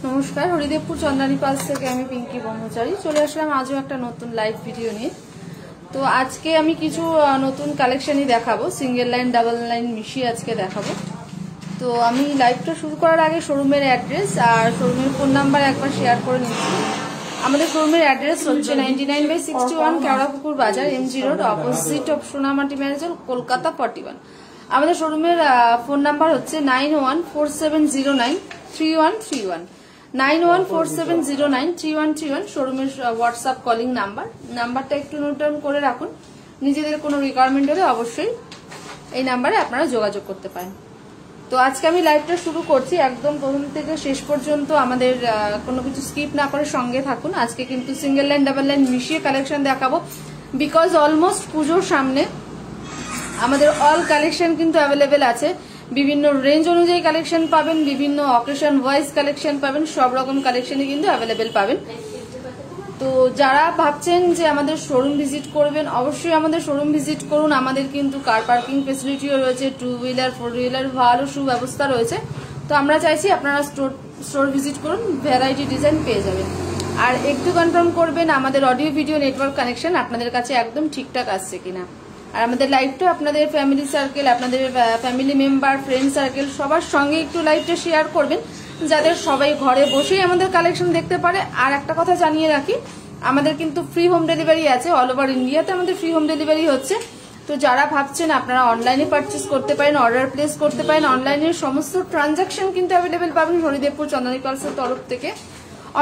নমস্কার, হরিদেবপুর চন্দ্রানী পালস থেকে আমি পিঙ্কি ব্রহ্মচারী চলে আসলাম আজও একটা নতুন লাইভ ভিডিও নিয়ে। তো আজকে আমি কিছু নতুন কালেকশনই দেখাবো, সিঙ্গেল লাইন ডাবল লাইন মিশিয়ে আজকে দেখাবো। তো আমি লাইভটা শুরু করার আগে শোরুমের অ্যাড্রেস আর শোরুমের ফোন নাম্বার একবার শেয়ার করে নিচ্ছি। আমাদের শোরুমের অ্যাড্রেস হচ্ছে 99/61 Keorapukur Bazar, MG road, opposite of Sonamati marriage hall, Kolkata 41। আমাদের শোরুমের ফোন নাম্বার হচ্ছে 9147093131, 9147093131 শোরুমের হোয়াটসঅ্যাপ কলিং নাম্বারটা একটু নোট ডাউন করে রাখুন। নিজেদের কোনো রিকোয়ারমেন্ট হলে অবশ্যই এই নাম্বারে আপনারা যোগাযোগ করতে পারেন। তো আজকে আমি লাইভটা শুরু করছি, একদম প্রথম থেকে শেষ পর্যন্ত আমাদের কোনো কিছু স্কিপ না করে সঙ্গে থাকুন। আজকে কিন্তু সিঙ্গেল লাইন ডাবল লাইন মিশিয়ে কালেকশন দেখাবো, বিকজ অলমোস্ট পুজোর সামনে আমাদের অল কালেকশন কিন্তু অ্যাভেলেবেল আছে। বিভিন্ন রেঞ্জ অনুযায়ী কালেকশন পাবেন, বিভিন্ন অকেশন ওয়াইজ কালেকশন পাবেন, সব রকম কালেকশনই কিন্তু অ্যাভেলেবেল পাবেন। তো যারা ভাবছেন যে আমাদের শোরুম ভিজিট করবেন, অবশ্যই আমাদের শোরুম ভিজিট করুন। আমাদের কিন্তু কার পার্কিং ফেসিলিটিও রয়েছে, 2 হুইলার 4 হুইলার ভালো সুব্যবস্থা রয়েছে। তো আমরা চাইছি আপনারা স্টোর ভিজিট করুন, ভ্যারাইটি ডিজাইন পেয়ে যাবেন। আর একটু কনফার্ম করবেন আমাদের অডিও ভিডিও নেটওয়ার্ক কানেকশন আপনাদের কাছে একদম ঠিকঠাক আসছে কিনা। আর আমাদের লাইভটা আপনাদের ফ্যামিলি সার্কেল, আপনাদের ফ্যামিলি মেম্বার, ফ্রেন্ড সার্কেল সবার সঙ্গে একটু লাইভটা শেয়ার করবেন, যাদের সবাই ঘরে বসেই আমাদের কালেকশন দেখতে পারে। আর একটা কথা জানিয়ে রাখি, আমাদের কিন্তু ফ্রি হোম ডেলিভারি আছে, অল ওভার ইন্ডিয়াতে আমাদের ফ্রি হোম ডেলিভারি হচ্ছে। তো যারা ভাবছেন আপনারা অনলাইনে পারচেস করতে পারেন, অর্ডার প্লেস করতে পারেন, অনলাইনের সমস্ত ট্রানজাকশন কিন্তু অ্যাভেলেবেল পাবেন হরিদেবপুর চন্দ্রানী পালসের তরফ থেকে।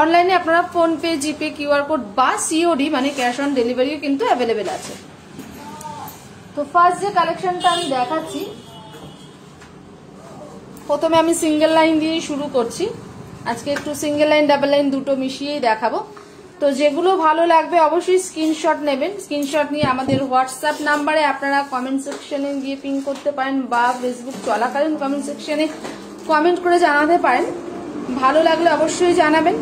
অনলাইনে আপনারা ফোনপে, জিপে, কিউআর কোড বা সিওডি মানে ক্যাশ অন ডেলিভারিও কিন্তু অ্যাভেলেবেল আছে। তো ফার্স্ট যে কালেকশনটা আমি দেখাচ্ছি, প্রথমে আমি সিঙ্গেল লাইন দিয়ে শুরু করছি। আজকে একটু সিঙ্গেল লাইন ডাবল লাইন দুটো মিশিয়েই দেখাবো। তো যেগুলো ভালো লাগবে অবশ্যই স্ক্রিনশট নেবেন। স্ক্রিনশট নিয়ে আমাদের হোয়াটসঅ্যাপ নাম্বারে আপনারা কমেন্ট সেকশনে গিয়ে পিং করতে পারেন বা ফেসবুক চলাকালীন কমেন্ট সেকশনে কমেন্ট করে জানাতে পারেন। ভালো লাগলে অবশ্যই জানাবেন।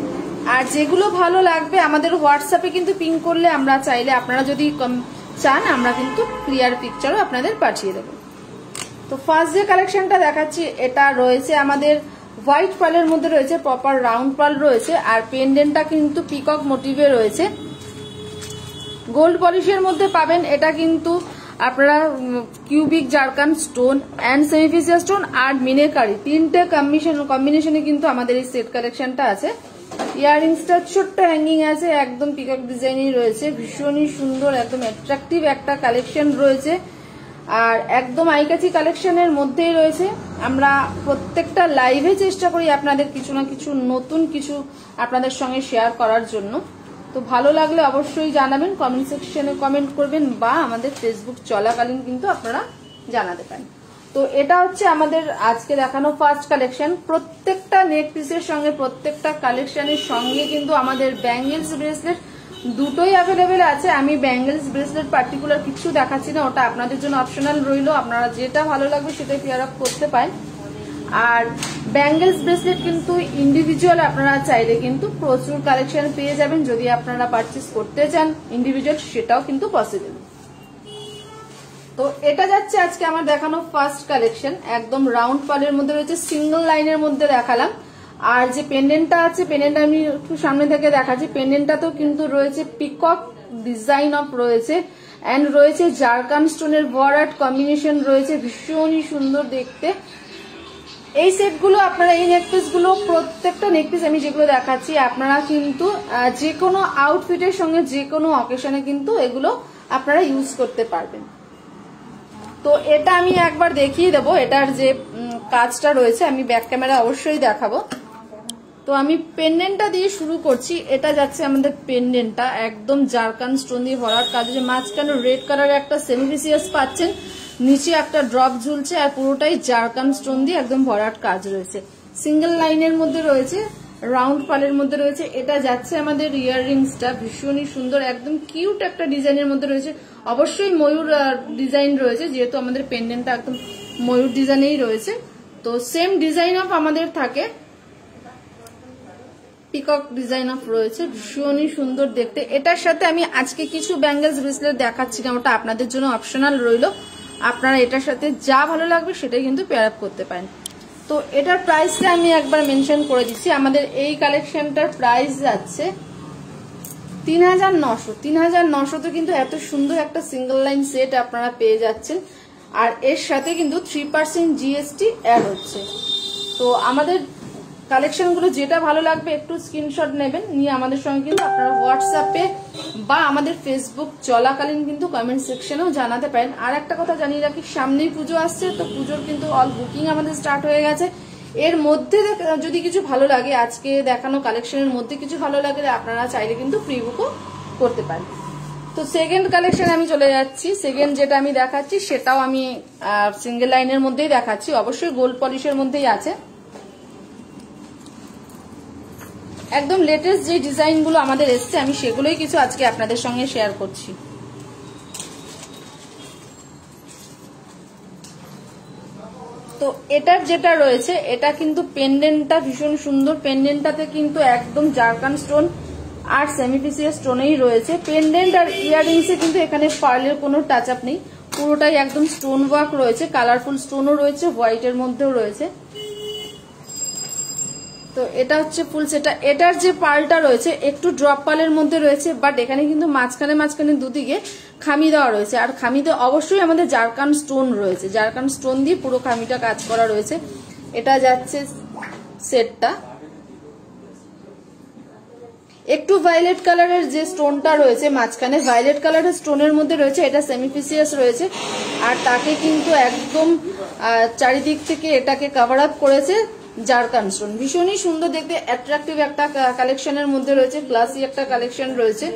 আর যেগুলো ভালো লাগবে আমাদের হোয়াটসঅ্যাপে কিন্তু পিং করলে আমরা চাইলে, আপনারা যদি চান, আমরা কিন্তু ক্লিয়ার পিকচারও আপনাদের পাঠিয়ে দেবো। তো ফার্স্ট যে কালেকশনটা দেখাচ্ছি, এটা রয়েছে আমাদের হোয়াইট পার্লের মধ্যে রয়েছে, প্রপার রাউন্ড পার্ল রয়েছে। আর পেন্ডেন্টটা কিন্তু পিকক মোটিভে রয়েছে, গোল্ড পলিশের মধ্যে পাবেন। এটা কিন্তু আপনারা cubic zircon stone and semiprecious stone আর মিনেকারি তিনটে কম্বিনেশনে কিন্তু আমাদের এই সেট কালেকশনটা আছে। ইয়াররিংসটা ছোট্ট হ্যাঙ্গিং আছে, একদম পিকক ডিজাইনই রয়েছে, ভীষণই সুন্দর, একদম অ্যাট্রাকটিভ একটা কালেকশন রয়েছে। আর একদম আইকাচি কালেকশনের মধ্যেই রয়েছে। আমরা প্রত্যেকটা লাইভে চেষ্টা করি আপনাদের কিছু না কিছু নতুন কিছু আপনাদের সঙ্গে শেয়ার করার জন্য। তো ভালো লাগলে অবশ্যই জানাবেন, কমেন্ট সেকশনে কমেন্ট করবেন বা আমাদের ফেসবুক চলাকালীন কিন্তু আপনারা জানাতে পারেন। তো এটা হচ্ছে আমাদের আজকে দেখানো ফার্স্ট কালেকশন। প্রত্যেকটা নেক পিসের সঙ্গে, প্রত্যেকটা কালেকশনের সঙ্গে কিন্তু আমাদের ব্যাঙ্গেলস ব্রেসলেট দুটোই অ্যাভেলেবেল আছে। আমি ব্যাঙ্গেলস ব্রেসলেট পার্টিকুলার কিছু দেখাচ্ছি না, ওটা আপনাদের জন্য অপশনাল রইল, আপনারা যেটা ভালো লাগবে সেটাই পেয়ার আপ করতে পারেন। আর ব্যাঙ্গেলস ব্রেসলেট কিন্তু ইন্ডিভিজুয়াল আপনারা চাইলে কিন্তু প্রচুর কালেকশন পেয়ে যাবেন। যদি আপনারা পারচেস করতে চান ইন্ডিভিজুয়াল, সেটাও কিন্তু পসিবল। তো এটা যাচ্ছে আজকে আমার দেখানো ফার্স্ট কালেকশন, একদম রাউন্ড পার্লের মধ্যে রয়েছে, সিঙ্গেল লাইনের মধ্যে দেখালাম। আর যে পেন্ডেন্টটা আছে, পেন্ডেন্টটা আমি একটু সামনে থেকে দেখাচ্ছি। পেন্ডেন্টটাতেও কিন্তু রয়েছে পিকক ডিজাইন অফ রয়েছে, অ্যান্ড রয়েছে জারকান স্টোনের বর্ডার কম্বিনেশন রয়েছে, ভীষণই সুন্দর দেখতে। এই সেটগুলো আপনারা, এই নেকপিস গুলো, প্রত্যেকটা নেকপিস আমি যেগুলো দেখাচ্ছি আপনারা কিন্তু যে কোনো আউটফিটের সঙ্গে যে কোনো অকেশনে কিন্তু এগুলো আপনারা ইউজ করতে পারবেন। তো এটা আমি একবার দেখিয়ে দেবো, এটার যে কাজটা রয়েছে আমি ব্যাক ক্যামেরা অবশ্যই দেখাবো। তো আমি পেন্ডেন্টটা দিয়ে শুরু করছি। এটা যাচ্ছে আমাদের পেন্ডেন্টটা, একদম জারকান স্টোন দিয়ে ভরার কাজ, যে মাঝখানে রেড কালারের একটা সেমিফিসিয়াস পাচ্ছেন, নিচে একটা ড্রপ ঝুলছে, আর পুরোটাই জারকান স্টোন দিয়ে একদম ভরাট কাজ রয়েছে। সিঙ্গেল লাইনের মধ্যে রয়েছে, রাউন্ড পালের মধ্যে রয়েছে। এটা যাচ্ছে আমাদের ইয়াররিংসটা, ভীষণই সুন্দর, একদম কিউট একটা ডিজাইনের মধ্যে রয়েছে। অবশ্যই ময়ূর ডিজাইন রয়েছে, যেহেতু আমাদের পেন্ডেন্টটা একদম ময়ূর ডিজাইনেই রয়েছে। তো সেম ডিজাইন অফ আমাদের থাকে, পিকক ডিজাইন অফ রয়েছে, ভীষণই সুন্দর দেখতে। এটার সাথে আমি আজকে কিছু ব্যাঙ্গেলস ব্রেসলেট দেখাচ্ছি না, ওটা আপনাদের জন্য অপশনাল রইল। আপনারা এটার সাথে যা ভালো লাগবে সেটাই কিন্তু পেয়ার আপ করতে পারেন। তো এটার প্রাইসটা আমি একবার মেনশন করে দিচ্ছি। আমাদের এই কালেকশনটার প্রাইস যাচ্ছে 3900। 3900 তো কিন্তু এত সুন্দর একটা সিঙ্গেল লাইন সেট আপনারা পেয়ে যাচ্ছেন, আর এর সাথে কিন্তু 3% জিএসটি অ্যাড হচ্ছে। তো আমাদের কালেকশনগুলো যেটা ভালো লাগবে একটু স্ক্রিনশট নেবেন, নিয়ে আমাদের সঙ্গে কিন্তু আপনারা হোয়াটসঅ্যাপে বা আমাদের ফেসবুক চলাকালীন কিন্তু কমেন্ট সেকশনেও জানাতে পারেন। আর একটা কথা জানিয়ে রাখি, সামনেই পুজো আসছে, তো পুজোর কিন্তু অল বুকিং আমাদের স্টার্ট হয়ে গেছে। এর মধ্যে যদি কিছু ভালো লাগে, আজকে দেখানো কালেকশনের মধ্যে কিছু ভালো লাগে, আপনারা চাইলে কিন্তু প্রি বুকও করতে পারেন। তো সেকেন্ড কালেকশন আমি চলে যাচ্ছি। সেকেন্ড যেটা আমি দেখাচ্ছি সেটাও আমি সিঙ্গেল লাইনের মধ্যেই দেখাচ্ছি, অবশ্যই গোল্ড পলিশের মধ্যেই আছে। একদম লেটেস্ট যে ডিজাইনগুলো আমাদের এসছে আমি সেগুলোই কিছু আজকে আপনাদের সঙ্গে শেয়ার করছি। তো এটার যেটা রয়েছে, এটা কিন্তু পেন্ডেন্টটা ভীষণ সুন্দর। পেন্ডেন্টটাতে কিন্তু একদম জারকান স্টোন আর সেমিফিসিয়াস স্টোনেই রয়েছে। পেন্ডেন্ট আর ইয়াররিংসে কিন্তু এখানে পার্লের কোনো টাচ আপ নেই, পুরোটাই একদম স্টোন ওয়ার্ক রয়েছে। কালারফুল স্টোনও রয়েছে, হোয়াইটের মধ্যেও রয়েছে। তো এটা হচ্ছে ফুল সেটটা। এটার যে পার্লটা রয়েছে একটু ড্রপ পার্লের মধ্যে রয়েছে, বাট এখানে কিন্তু মাঝখানে মাঝখানে দুদিকে খামি দেওয়া রয়েছে, আর খামিতে অবশ্যই আমাদের জারকান স্টোন রয়েছে। জারকান স্টোন দিয়ে পুরো খামিটা কাজ করা রয়েছে। এটা যাচ্ছে সেটটা। একটু ভায়োলেট কালারের যে স্টোনটা রয়েছে মাঝখানে, ভায়োলেট কালারের স্টোনের মধ্যে রয়েছে, এটা সেমিফিসিয়াস রয়েছে, আর তাকে কিন্তু একদম চারিদিক থেকে এটাকে কভার আপ করেছে জারকান স্টোন। ভীষণই সুন্দর দেখতে, অ্যাট্রাকটিভ একটা কালেকশনের মধ্যে রয়েছে, ক্লাসি একটা কালেকশন রয়েছে।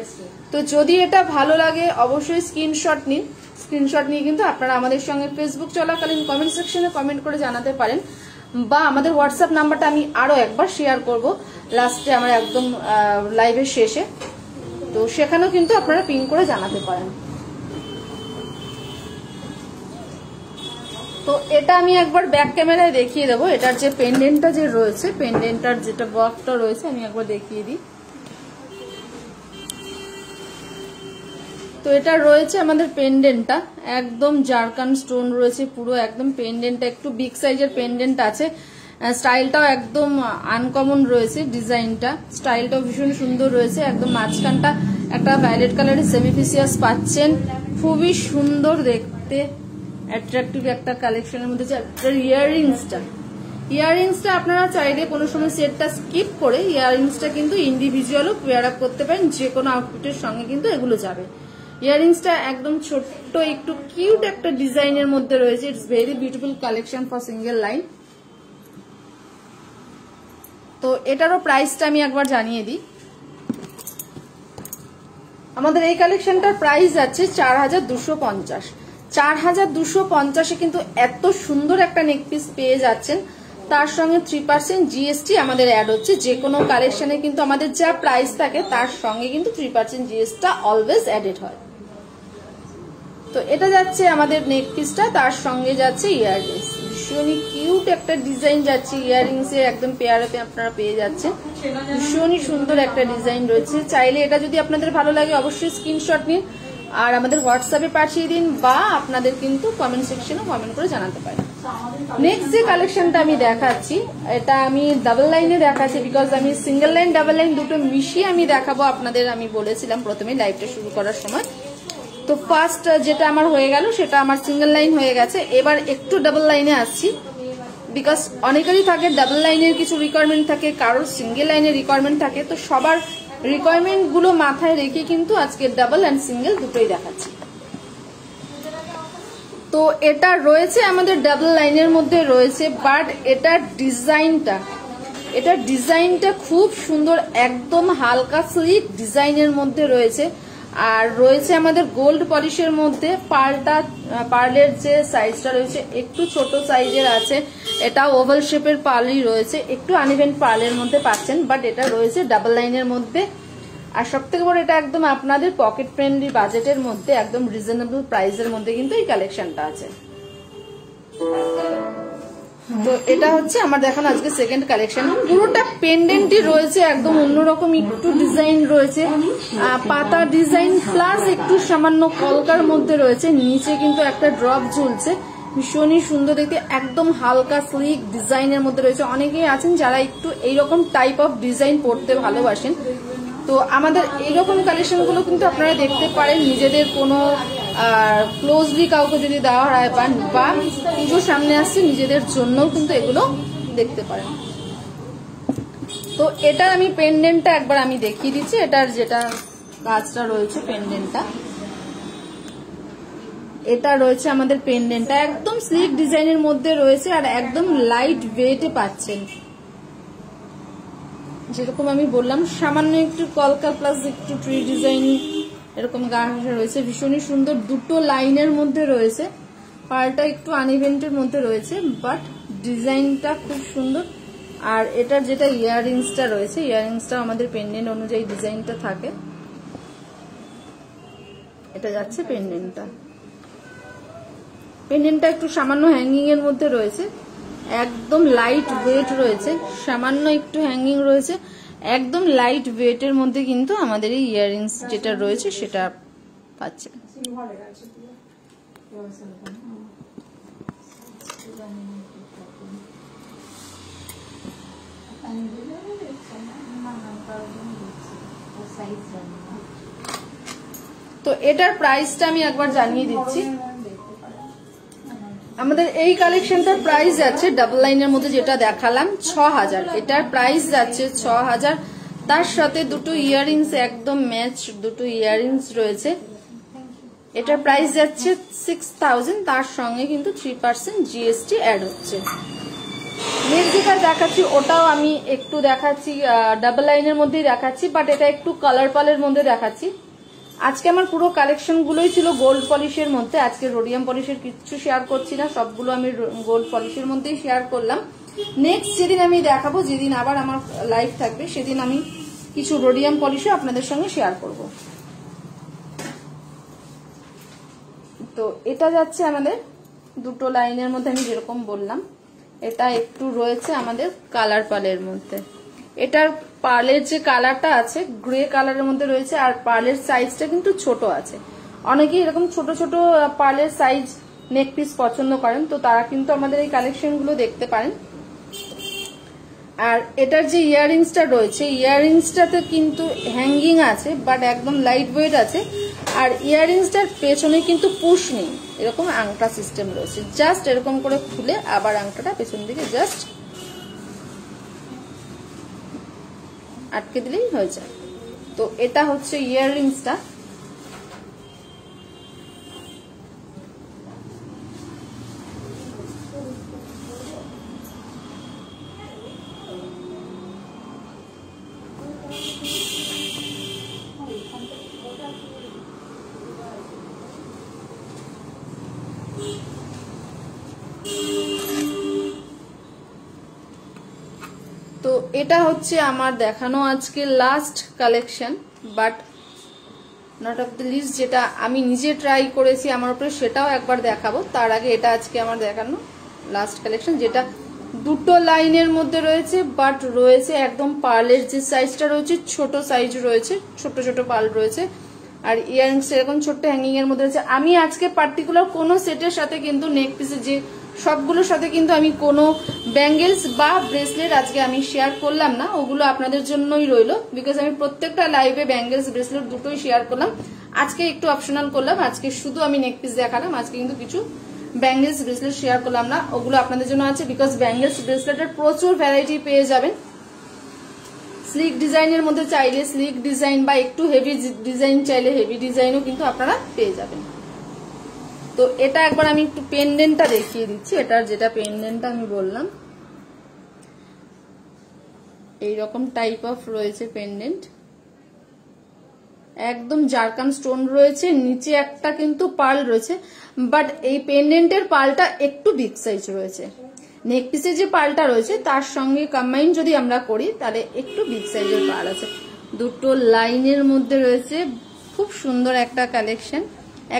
তো যদি এটা ভালো লাগে অবশ্যই স্ক্রিনশট নিন। স্ক্রিনশট নিয়ে কিন্তু আপনারা আমাদের সঙ্গে ফেসবুক চলাকালীন কমেন্ট সেকশনে কমেন্ট করে জানাতে পারেন, বা আমাদের হোয়াটসঅ্যাপ নাম্বারটা আমি আরো একবার শেয়ার করব লাস্টে আমার একদম লাইভের শেষে, তো সেখানেও কিন্তু আপনারা পিন করে জানাতে পারেন। তো এটা আমি একবার ব্যাক ক্যামেরায় দেখিয়ে দেবো। এটার যে পেন্ডেন্টটা যে রয়েছে, পেন্ডেন্টটার যেটা ওয়ার্কটা রয়েছে আমি একবার দেখিয়ে দিই। তো এটা রয়েছে আমাদের পেন্ডেন্টটা, একদম জারকান স্টোন রয়েছে পুরো, একদম পেন্ডেন্টটা একটু বিগ সাইজের পেন্ডেন্ট আছে। স্টাইলটাও একদম আনকমন রয়েছে, ডিজাইনটা স্টাইলটাও ভীষণ সুন্দর রয়েছে। একদম মাঝখানটা একটা ভায়োলেট কালারের সেমিফিসিয়াস পাচ্ছেন, খুবই সুন্দর দেখতে, অ্যাট্রাকটিভ একটা কালেকশনের মধ্যে। ইয়াররিংসটা আপনারা চাইলে কোনো সময় সেটটা স্কিপ করে ইয়াররিংসটা কিন্তু ইন্ডিভিজুয়ালও পেয়ার আপ করতে পারেন, যে কোনো আউটফিটের সঙ্গে কিন্তু এগুলো যাবে। ইয়াররিংসটা একদম ছোট্ট একটু কিউট একটা ডিজাইনের মধ্যে রয়েছে। It's very beautiful collection for single line. তো এটারও প্রাইসটা আমি একবার জানিয়ে দিই। আমাদের এই কালেকশনটার প্রাইস যাচ্ছে 4250। 4250-এ কিন্তু এত সুন্দর একটা নেক পিস পেয়ে যাচ্ছেন, তার সঙ্গে 3% জিএসটি আমাদের অ্যাড হচ্ছে। যে কোনো কালেকশনে কিন্তু আমাদের যা প্রাইস থাকে তার সঙ্গে কিন্তু 3% জিএসটিটা অলওয়েজ অ্যাডেড হয়। তো এটা যাচ্ছে আমাদের নেক পিসটা, তার সঙ্গে যাচ্ছে ইয়াররিংস। ভীষণই কিউট একটা ডিজাইন যাচ্ছে, ইয়াররিংস এর একদম পেয়ারাতে আপনারা পেয়ে যাচ্ছেন। ভীষণই সুন্দর একটা ডিজাইন রয়েছে। চাইলে এটা যদি আপনাদের ভালো লাগে অবশ্যই স্ক্রিনশট নিন আর আমাদের হোয়াটসঅ্যাপে পাঠিয়ে দিন, বা আপনাদের কিন্তু কমেন্ট সেকশনে কমেন্ট করে জানাতে পারেন। নেক্সট যে কালেকশনটা আমি দেখাচ্ছি, এটা আমি ডাবল লাইনে দেখাচ্ছি, বিকজ আমি সিঙ্গেল লাইন ডাবল লাইন দুটো মিশিয়ে আমি দেখাবো আপনাদের। আমি বলেছিলাম প্রথমে লাইভটা শুরু করার সময়। তো ফার্স্ট যেটা আমার হয়ে গেল সেটা আমার সিঙ্গেল লাইন হয়ে গেছে। এবার একটু ডাবল লাইনে আসছি, বিকজ অনেকেরই থাকে ডাবল লাইনের কিছু রিকোয়ারমেন্ট থাকে, কারোর সিঙ্গেল লাইনের রিকোয়ারমেন্ট থাকে। তো সবার রিকোয়ারমেন্ট গুলো মাথায় রেখে কিন্তু আজকে ডাবল অ্যান্ড সিঙ্গেল দুটোই দেখাচ্ছি। তো এটা রয়েছে আমাদের ডাবল লাইনের মধ্যে রয়েছে, বাট এটার ডিজাইনটা খুব সুন্দর, একদম হালকা স্লিক ডিজাইনের মধ্যে রয়েছে। আর রয়েছে আমাদের গোল্ড পলিশের মধ্যে। পার্লের যে সাইজটা রয়েছে একটু ছোট সাইজের আছে, এটা ওভাল শেপের পার্লই রয়েছে, একটু আনইভেন পার্লের মধ্যে পাচ্ছেন, বাট এটা রয়েছে ডাবল লাইনের মধ্যে। আর সব থেকে বড়, এটা একদম আপনাদের পকেট ফ্রেন্ডলি বাজেটের মধ্যে, একদম রিজনেবল প্রাইসের মধ্যে কিন্তু এই কালেকশনটা আছে। তো এটা হচ্ছে আমার দেখানো আজকে সেকেন্ড কালেকশন। পুরোটা পেন্ডেন্টই রয়েছে, একদম অন্যরকম একটু ডিজাইন রয়েছে, পাতা ডিজাইন প্লাস একটু সামান্য কলকার মধ্যে রয়েছে। নিচে কিন্তু একটা ড্রপ ঝুলছে, ভীষণই সুন্দর দেখতে, একদম হালকা স্লিক ডিজাইনের মধ্যে রয়েছে। অনেকেই আছেন যারা একটু এইরকম টাইপ অফ ডিজাইন পরতে ভালোবাসেন, তো আমাদের এইরকম কালেকশনগুলো কিন্তু আপনারা দেখতে পারেন। নিজেদের কোনো ক্লোজলি কাউকে যদি দেওয়া হয় বা পুজো সামনে আসছে নিজেদের জন্যও কিন্তু এগুলো দেখতে পারেন। তো এটার আমি পেন্ডেন্টটা একবার আমি দেখিয়ে দিচ্ছি। এটার যেটা কাজটা রয়েছে পেন্ডেন্টটা, এটা রয়েছে আমাদের পেন্ডেন্টটা একদম স্লিক ডিজাইনের মধ্যে রয়েছে আর একদম লাইট ওয়েটে পাচ্ছেন। যেরকম আমি বললাম সামান্য একটু কলকা প্লাস একটু ট্রি ডিজাইন এরকম গা ঘেঁষা রয়েছে, ভীষণই সুন্দর। দুটো লাইনের মধ্যে রয়েছে, পাড়টা একটু আনইভেন্টের মধ্যে রয়েছে, বাট ডিজাইনটা খুব সুন্দর। আর এটার যেটা ইয়াররিংসটা রয়েছে, ইয়াররিংসটা আমাদের পেন্ডেন্ট অনুযায়ী ডিজাইনটা থাকে। এটা যাচ্ছে পেন্ডেন্টটা। পেন্ডেন্টটা একটু সামান্য হ্যাঙ্গিং এর মধ্যে রয়েছে, একদম লাইট ওয়েট রয়েছে, সামান্য একটু হ্যাঙ্গিং রয়েছে, একদম লাইট ওয়েটের মধ্যে কিন্তু আমাদের এই ইয়াররিংস যেটা রয়েছে সেটা পাচ্ছে। তো এটার প্রাইসটা আমি একবার জানিয়ে দিচ্ছি। আমাদের এই কালেকশনটার প্রাইস যাচ্ছে ডাবল লাইনের মধ্যে যেটা দেখালাম 6000, এটার প্রাইস যাচ্ছে 6000। তার সাথে দুটো ইয়াররিংস একদম ম্যাচ দুটো ইয়াররিংস রয়েছে, এটার প্রাইস যাচ্ছে 6000। তার সঙ্গে কিন্তু 3% জিএসটি অ্যাড হচ্ছে। নেক্সট যেটা দেখাচ্ছি ওটাও আমি একটু দেখাচ্ছি ডাবল লাইনের মধ্যেই দেখাচ্ছি, বাট এটা একটু কালার পালের মধ্যে দেখাচ্ছি। আজকে আমার পুরো কালেকশন গুলোই ছিল গোল্ড পলিশের মধ্যে, আজকে রোডিয়াম পলিশের কিছু শেয়ার করছি না, সবগুলো আমি গোল্ড পলিশের মধ্যেই শেয়ার করলাম। নেক্সট যেদিন আমি দেখাবো, যেদিন আবার আমার লাইভ থাকবে, সেদিন আমি কিছু রোডিয়াম পলিশও আপনাদের সঙ্গে শেয়ার করব। তো এটা যাচ্ছে আমাদের দুটো লাইনের মধ্যে, আমি যেরকম বললাম এটা একটু রয়েছে আমাদের কালার পালের মধ্যে। এটার পার্লের যে কালারটা আছে গ্রে কালারের মধ্যে রয়েছে, আর পার্লের সাইজটা কিন্তু ছোট আছে। অনেকেই এরকম ছোট ছোট পার্লের সাইজ নেক পিস পছন্দ করেন, তো তারা কিন্তু আমাদের এই কালেকশন গুলো দেখতে পারেন। আর এটার যে ইয়াররিংসটা রয়েছে, ইয়াররিংসটাতে কিন্তু হ্যাঙ্গিং আছে, বাট একদম লাইট ওয়েট আছে। আর ইয়াররিংসটার পেছনে কিন্তু পুশ নেই, এরকম আংটা সিস্টেম রয়েছে। জাস্ট এরকম করে খুলে আবার আংটাটা পেছন দিকে জাস্ট আটকে দিলেই হয়ে যায়। তো এটা হচ্ছে ইয়াররিংসটা। তো এটা হচ্ছে আমার দেখানো আজকে last collection, but not of the list যেটা আমি নিজে ট্রাই করেছি আমার উপরে সেটাও একবার দেখাবো। তার আগে এটা আজকে আমার দেখানো লাস্ট কালেকশন, যেটা দুটো লাইনের মধ্যে রয়েছে, বাট রয়েছে একদম পার্লের যে সাইজটা রয়েছে ছোট সাইজ রয়েছে, ছোট ছোট পার্ল রয়েছে। আর ইয়াররিংস এরকম ছোট্ট হ্যাঙ্গিং এর মধ্যে রয়েছে। আমি আজকে পার্টিকুলার কোনো সেটের সাথে কিন্তু নেক পিসে যে সবগুলোর সাথে কিন্তু আমি কোনো ব্যাঙ্গেলস বা ব্রেসলেট আজকে আমি শেয়ার করলাম না, ওগুলো আপনাদের জন্যই রইলো। বিকজ আমি প্রত্যেকটা লাইভে ব্যাঙ্গেলস ব্রেসলেট দুটোই শেয়ার করলাম, আজকে একটু অপশনাল করলাম। আজকে শুধু আমি নেক পিস দেখালাম, আজকে কিন্তু কিছু ব্যাঙ্গেলস ব্রেসলেট শেয়ার করলাম না, ওগুলো আপনাদের জন্য আছে। বিকজ ব্যাঙ্গেলস ব্রেসলেটের প্রচুর ভ্যারাইটি পেয়ে যাবেন। স্লিক ডিজাইনের মধ্যে চাইলে স্লিক ডিজাইন বা একটু হেভি ডিজাইন চাইলে হেভি ডিজাইনও কিন্তু আপনারা পেয়ে যাবেন। তো এটা একবার আমি একটু পেন্ডেন্টটা দেখিয়ে দিচ্ছি। এটার যেটা পেন্ডেন্টটা আমি বললাম এইরকম টাইপ অফ রয়েছে পেন্ডেন্ট, একদম জারকান স্টোন রয়েছে, নিচে একটা কিন্তু পার্ল রয়েছে, বাট এই পেন্ডেন্টের পার্লটা একটু বিগ সাইজ রয়েছে। নেক পিসে যে পার্লটা রয়েছে তার সঙ্গে কম্বাইন যদি আমরা করি তাহলে একটু বিগ সাইজের পার্ল আছে। দুটো লাইনের মধ্যে রয়েছে, খুব সুন্দর একটা কালেকশন,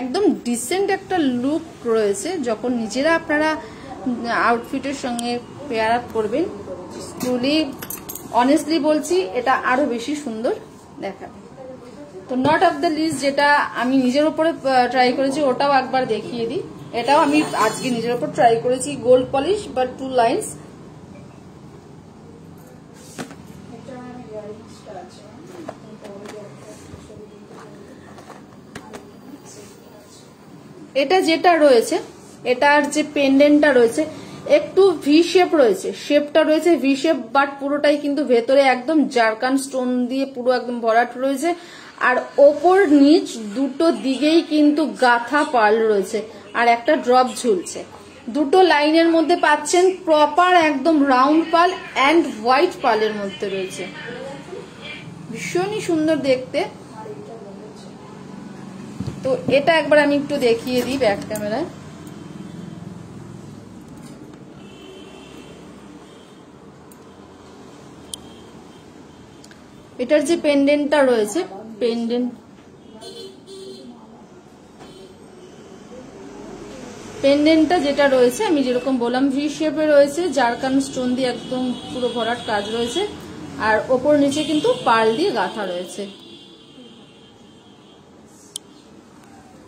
একদম ডিসেন্ট একটা লুক রয়েছে। যখন নিজেরা আপনারা আউটফিটের সঙ্গে পেয়ার আপ করবেন, ট্রুলি অনেস্টলি বলছি এটা আরো বেশি সুন্দর দেখাবে। তো নট অফ দ্য লিস্ট যেটা আমি নিজের উপরে ট্রাই করেছি ওটাও একবার দেখিয়ে দিই। এটাও আমি আজকে নিজের উপর ট্রাই করেছি, গোল্ড পলিশ বাট 2 লাইন্স। এটা যেটা রয়েছে, এটার যে পেন্ডেন্টটা রয়েছে একটু ভি শেপ রয়েছে, শেপটা রয়েছে ভি শেপ, বাট পুরোটাই কিন্তু ভেতরে একদম জারকান স্টোন দিয়ে পুরো একদম ভরাট রয়েছে। আর ওপর নিচ দুটো দিকেই কিন্তু গাথা পার্ল রয়েছে আর একটা ড্রপ ঝুলছে। দুটো লাইনের মধ্যে পাচ্ছেন প্রপার একদম রাউন্ড পার্ল অ্যান্ড হোয়াইট পার্লের মধ্যে রয়েছে, ভীষণই সুন্দর দেখতে। তো এটা একবার আমি একটু দেখিয়ে দিই ব্যাক ক্যামেরায়। এটার যে পেন্ডেন্টটা রয়েছে, পেন্ডেন্টটা যেটা রয়েছে আমি যেরকম বললাম ভি শেপে রয়েছে, জারকান স্টোন দিয়ে একদম পুরো ভরাট কাজ রয়েছে আর ওপর নিচে কিন্তু পার্ল দিয়ে গাঁথা রয়েছে।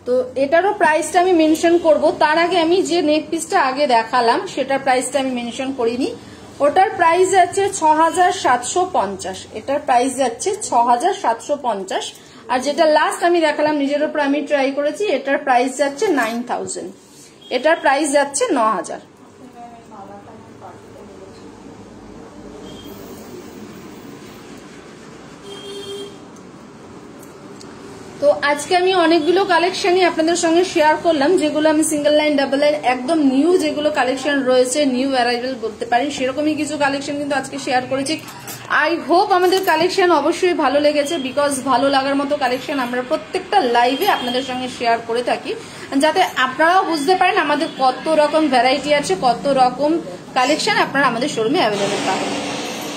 তো এটারও প্রাইসটা আমি মেনশন করব, তার আগে আমি যে নেক পিসটা আগে দেখালাম সেটার প্রাইসটা আমি মেনশন করিনি। ওটার প্রাইস যাচ্ছে ৬৭৫০, এটার প্রাইস যাচ্ছে ৬৭৫০। আর যেটা লাস্ট আমি দেখালাম নিজের উপর আমি ট্রাই করেছি, এটার প্রাইস যাচ্ছে ৯,০০০, এটার প্রাইস যাচ্ছে ৯,০০০। তো আজকে আমি অনেকগুলো কালেকশনই আপনাদের সঙ্গে শেয়ার করলাম, যেগুলো আমি সিঙ্গেল লাইন ডাবল লাইন একদম নিউ যেগুলো কালেকশন রয়েছে, নিউ অ্যারাইভেল বলতে পারি, সেরকমই কিছু কালেকশন কিন্তু আজকে শেয়ার করেছি। আই হোপ আমাদের কালেকশন অবশ্যই ভালো লেগেছে, বিকজ ভালো লাগার মতো কালেকশন আমরা প্রত্যেকটা লাইভে আপনাদের সঙ্গে শেয়ার করে থাকি, যাতে আপনারাও বুঝতে পারেন আমাদের কত রকম ভ্যারাইটি আছে, কত রকম কালেকশন আপনারা আমাদের শোরুমে অ্যাভেলেবেল পাবেন।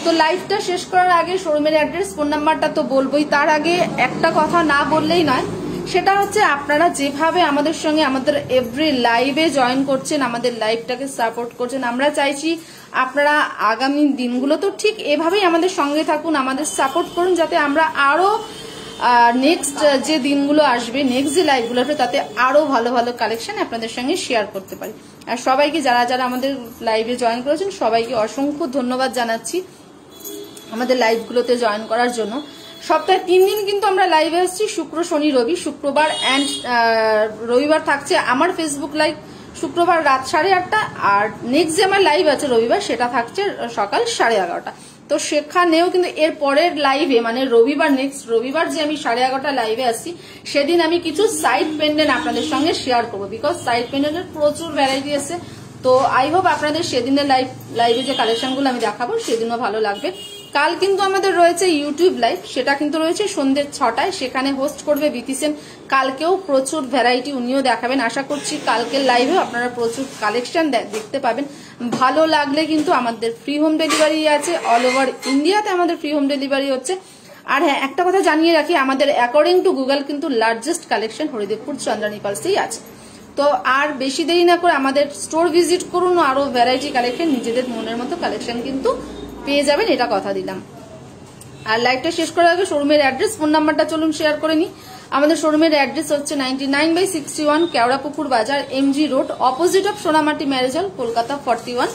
তো লাইভটা শেষ করার আগে শোরুমের অ্যাড্রেস, ফোন নাম্বারটা তো বলবোই, তার আগে একটা কথা না বললেই নয়, সেটা হচ্ছে আপনারা যেভাবে আমাদের সঙ্গে আমাদের এভরি লাইভে জয়েন করছেন, আমাদের লাইভটাকে সাপোর্ট করছেন, আমরা চাইছি আপনারা আগামী দিনগুলো তো ঠিক এভাবেই আমাদের সঙ্গে থাকুন, আমাদের সাপোর্ট করুন, যাতে আমরা আরো নেক্সট যে দিনগুলো আসবে, নেক্সট যে লাইভগুলো আসবে, তাতে আরো ভালো ভালো কালেকশন আপনাদের সঙ্গে শেয়ার করতে পারি। আর সবাইকে যারা যারা আমাদের লাইভে জয়েন করেছেন সবাইকে অসংখ্য ধন্যবাদ জানাচ্ছি আমাদের লাইভগুলোতে জয়েন করার জন্য। সপ্তাহে 3 দিন কিন্তু আমরা লাইভে আসছি, শুক্র শনি রবি। শুক্রবার অ্যান্ড রবিবার থাকছে আমার ফেসবুক লাইভ শুক্রবার রাত 8:30, আর নেক্সট যে আমার লাইভ আছে রবিবার সেটা থাকছে সকাল 11:30। তো সেখানেও কিন্তু এর পরের লাইভে মানে রবিবার, নেক্সট রবিবার যে আমি 11:30 লাইভে আসছি, সেদিন আমি কিছু সাইড পেন্ডেন্ট আপনাদের সঙ্গে শেয়ার করবো, বিকজ সাইড পেন্ডেন্টের প্রচুর ভ্যারাইটি আছে। তো আই হোপ আপনাদের সেদিনের লাইভে যে কালেকশনগুলো আমি দেখাবো সেদিনও ভালো লাগবে। কাল কিন্তু আমাদের রয়েছে ইউটিউব লাইভ, সেটা কিন্তু রয়েছে সন্ধ্যে 6টায়, সেখানে হোস্ট করবে বিতিসেন। কালকেও প্রচুর ভ্যারাইটি উনিও দেখাবেন, আশা করছি কালকের লাইভেও আপনারা প্রচুর কালেকশন দেখতে পাবেন। ভালো লাগলে কিন্তু আমাদের ফ্রি হোম ডেলিভারি আছে, অল ওভার ইন্ডিয়াতে আমাদের ফ্রি হোম ডেলিভারি হচ্ছে। আর হ্যাঁ, একটা কথা জানিয়ে রাখি, আমাদের অ্যাকর্ডিং টু গুগল কিন্তু লার্জেস্ট কালেকশন হরিদেবপুর চন্দ্রানী পালসেই আছে। তো আর বেশি দেরি না করে আমাদের স্টোর ভিজিট করুন, আরো ভ্যারাইটি কালেকশন নিজেদের মনের মতো কালেকশন কিন্তু পেয়ে যাবেন, এটা কথা দিলাম। আর লাইভটা শেষ করার আগে শোরুমের অ্যাড্রেস, ফোন নাম্বারটা চলুন শেয়ার করে নিই। আমাদের শোরুমের অ্যাড্রেস হচ্ছে 99/61 Keorapukur Bazar, MG road, opposite of Sonamati marriage hall, Kolkata 41।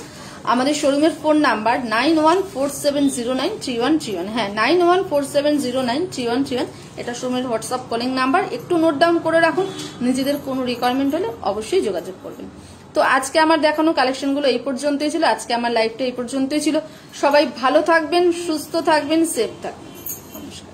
আমাদের শোরুমের ফোন নাম্বার 9147093131। হ্যাঁ, 9147093131, এটা শোরুমের হোয়াটসঅ্যাপ কলিং নাম্বার। একটু নোট ডাউন করে রাখুন, নিজেদের কোনো রিকোয়ারমেন্ট হলে অবশ্যই যোগাযোগ করবেন। তো আজকে আমার দেখানো কালেকশনগুলো এই পর্যন্তই ছিল, আজকে আমার লাইভটা এই পর্যন্তই ছিল। সবাই ভালো থাকবেন, সুস্থ থাকবেন, সেফ থাকবেন। নমস্কার।